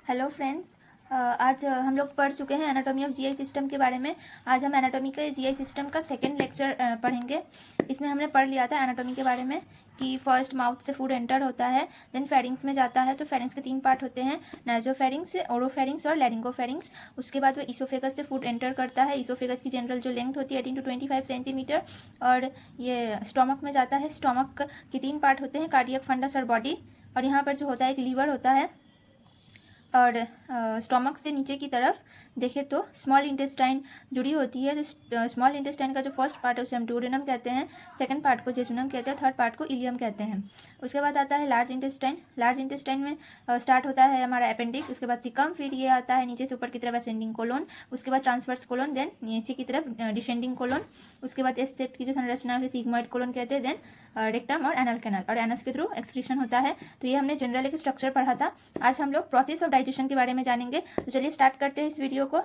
Hello friends, आज हम लोग पढ़ चुके हैं एनाटॉमी ऑफ जीआई सिस्टम के बारे में। आज हम एनाटॉमी के जीआई सिस्टम का सेकेंड लेक्चर पढ़ेंगे। इसमें हमने पढ़ लिया था एनाटॉमी के बारे में कि फर्स्ट माउथ से फूड एंटर होता है, देन फेरिंग्स में जाता है। तो फेरिंग्स के 3 पार्ट होते हैं, नाइजोफेरिंग्स, ओरोफेरिंग्स और लैरिंगोफेरिंग्स। उसके बाद वो ईसोफेगस से फूड एंटर करता है। ईसोफेगस की जनरल जो लेंथ होती है 18 to 25 सेंटीमीटर। और ये स्टोमक में जाता है। स्टोमक के 3 पार्ट होते हैं, कार्डियक, फंडस और बॉडी। और यहाँ पर जो होता है एक लीवर होता है। और स्टोमक से नीचे की तरफ देखें तो स्मॉल इंटेस्टाइन जुड़ी होती है। तो स्मॉल इंटेस्टाइन का जो फर्स्ट पार्ट है उसे हम ड्यूडेनम कहते हैं, सेकंड पार्ट को जेजुनम कहते हैं, थर्ड पार्ट को इलियम कहते हैं। उसके बाद आता है लार्ज इंटेस्टाइन। लार्ज इंटेस्टाइन में स्टार्ट होता है हमारा अपेंडिक्स, उसके बाद सिकम, फिर ये आता है नीचे से ऊपर की तरफ असेंडिंग कोलोन, उसके बाद ट्रांसवर्स कोलोन, देन नीचे की तरफ डिसेंडिंग कोलोन, उसके बाद एस शेप की जो संरचना है सिग्मोइड कोलोन कहते हैं, देन रेक्टम और एनल कैनल, और एनस के थ्रू एक्सक्रीशन होता है। तो ये हमने जनरल एक स्ट्रक्चर पढ़ा था। आज हम लोग प्रोसेस ऑफ डाइजेशन के बारे में जानेंगे। तो चलिए स्टार्ट करते हैं इस वीडियो को।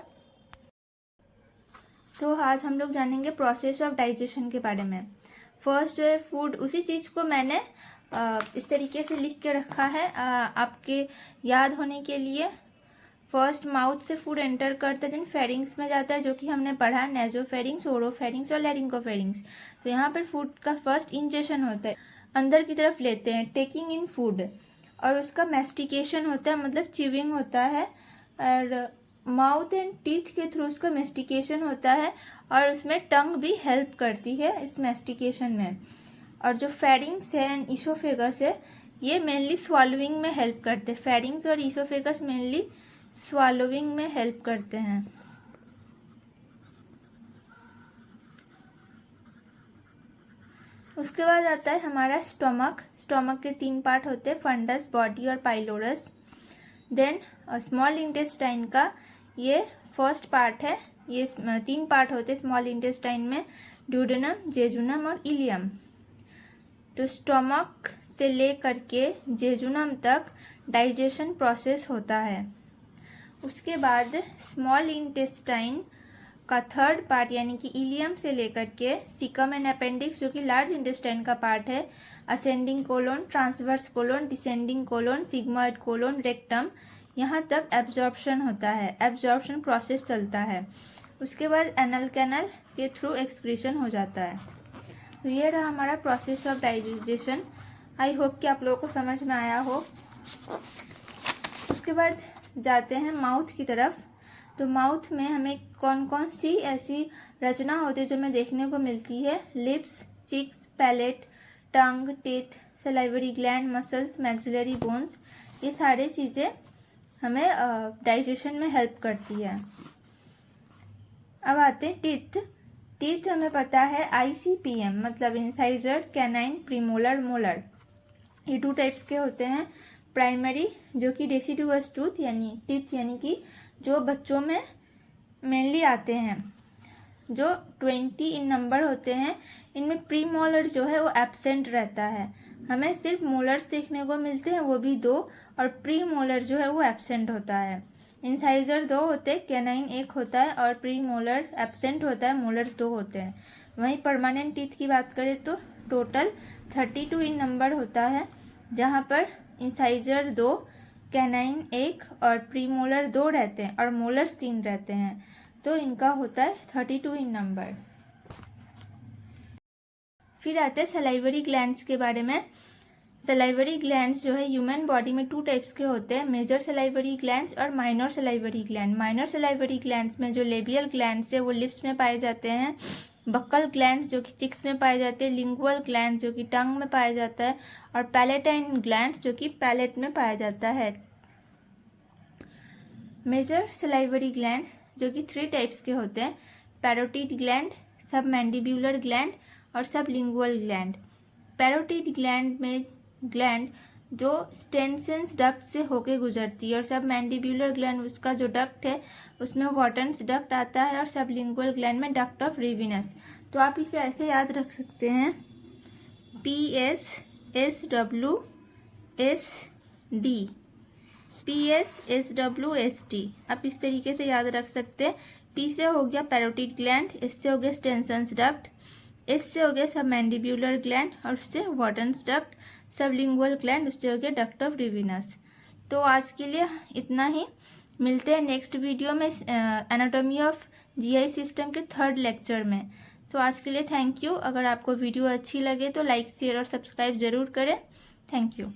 तो आज हम लोग जानेंगे प्रोसेस ऑफ डाइजेशन के बारे में। फर्स्ट जो है फूड, उसी चीज़ को मैंने इस तरीके से लिख के रखा है आपके याद होने के लिए। फर्स्ट माउथ से फूड एंटर करते दिन फेरिंग्स में जाता है, जो कि हमने पढ़ा, नेजोफेरिंग्स, ओरोफेरिंग्स और लैरिंगोफेरिंग्स। तो यहाँ पर फूड का फर्स्ट इंजेशन होता है, अंदर की तरफ लेते हैं, टेकिंग इन फूड। और उसका मेस्टिकेशन होता है, मतलब च्यूइंग होता है। और माउथ एंड टीथ के थ्रू उसका मेस्टिकेशन होता है, और उसमें टंग भी हेल्प करती है इस मेस्टिकेशन में। और जो फेरिंग्स है एंड ईसोफेगस है, ये मेनली स्वालोइंग में हेल्प करते हैं। फेरिंग्स और ईसोफेगस मेनली स्वालोइंग में हेल्प करते हैं। उसके बाद आता है हमारा स्टोमक। स्टोमक के 3 पार्ट होते हैं, फंडस, बॉडी और पाइलोरस। देन स्मॉल इंटेस्टाइन का ये फर्स्ट पार्ट है। ये 3 पार्ट होते हैं स्मॉल इंटेस्टाइन में, ड्यूडेनम, जेजुनम और इलियम। तो स्टोमक से ले करके जेजुनम तक डाइजेशन प्रोसेस होता है। उसके बाद स्मॉल इंटेस्टाइन का थर्ड पार्ट यानी कि इलियम से लेकर के सिकम एंड अपेंडिक्स, जो कि लार्ज इंटेस्टाइन का पार्ट है, ascending colon, transverse colon, descending colon, sigmoid colon, rectum, यहाँ तक एब्जॉर्प्शन होता है, एब्जॉर्प्शन प्रोसेस चलता है। उसके बाद एनल कैनल के थ्रू एक्सक्रीशन हो जाता है। तो ये रहा हमारा process of digestion. I hope कि आप लोगों को समझ में आया हो। उसके बाद जाते हैं माउथ की तरफ। तो माउथ में हमें कौन कौन सी ऐसी रचना होती है जो हमें देखने को मिलती है? Lips, cheeks, palate, tongue, teeth, salivary gland, muscles, maxillary bones, ये सारी चीज़ें हमें डाइजेशन में हेल्प करती है। अब आते हैं टीथ। टीथ हमें पता है ICPM, मतलब इंसाइजर, कैनाइन, प्रीमोलर, मोलर। ये 2 टाइप्स के होते हैं। प्राइमरी जो कि डेसिडुअस टूथ यानी टीथ, यानी कि जो बच्चों में मेनली आते हैं, जो 20 इन नंबर होते हैं। इनमें प्री मोलर जो है वो एब्सेंट रहता है, हमें सिर्फ मोलर्स देखने को मिलते हैं, वो भी 2, और प्री मोलर जो है वो एब्सेंट होता है। इंसाइजर 2 होते हैं, कैनाइन 1 होता है, और प्री मोलर एब्सेंट होता है, मोलर्स 2 होते हैं। वहीं परमानेंट टीथ की बात करें तो टोटल 32 इन नंबर होता है, जहाँ पर इंसाइजर 2, कैनाइन 1 और प्रीमोलर 2 रहते हैं, और मोलर्स 3 रहते हैं। तो इनका होता है 32 इन नंबर। फिर आते हैं सलाइवरी ग्लैंड्स के बारे में। सलाइवरी ग्लैंड्स जो है ह्यूमन बॉडी में 2 टाइप्स के होते हैं, मेजर सलाइवरी ग्लैंड्स और minor salivary gland. Minor salivary glands में जो लेबियल ग्लैंड्स है वो लिप्स में पाए जाते हैं, बक्कल ग्लैंड्स जो कि चिक्स में पाए जाते हैं, लिंगुअल ग्लैंड जो कि टंग में पाया जाता है, और पैलेटाइन ग्लैंड्स जो कि पैलेट में पाया जाता है। मेजर सलाइवरी ग्लैंड जो कि 3 टाइप्स के होते हैं, पैरोटिड ग्लैंड, सब मैंडिब्यूलर ग्लैंड और सब लिंगुअल ग्लैंड। पैरोटिड ग्लैंड जो स्टेनसेंस डक्ट से होके गुजरती है, और सब मैंडिब्यूलर ग्लैंड उसका जो डक्ट है उसमें वॉटन्स डक्ट आता है, और सब लिंगुअल ग्लैंड में डक्ट ऑफ रेविनस। तो आप इसे ऐसे याद रख सकते हैं, PSSWSD, PSSWSD, आप इस तरीके से याद रख सकते हैं। P से हो गया पैरोटिड ग्लैंड, S से हो गया स्टेनसेंस डक्ट, S से हो गया सब मैंडिब्यूलर ग्लैंड, और उससे वॉटन्स डक्ट, सब लिंगुअल ग्लैंड, उससे हो गया डक्ट ऑफ रेविनस। तो आज के लिए इतना ही, मिलते हैं नेक्स्ट वीडियो में एनाटॉमी ऑफ जीआई सिस्टम के 3rd लेक्चर में। तो आज के लिए थैंक यू। अगर आपको वीडियो अच्छी लगे तो लाइक शेयर और सब्सक्राइब ज़रूर करें। Thank you.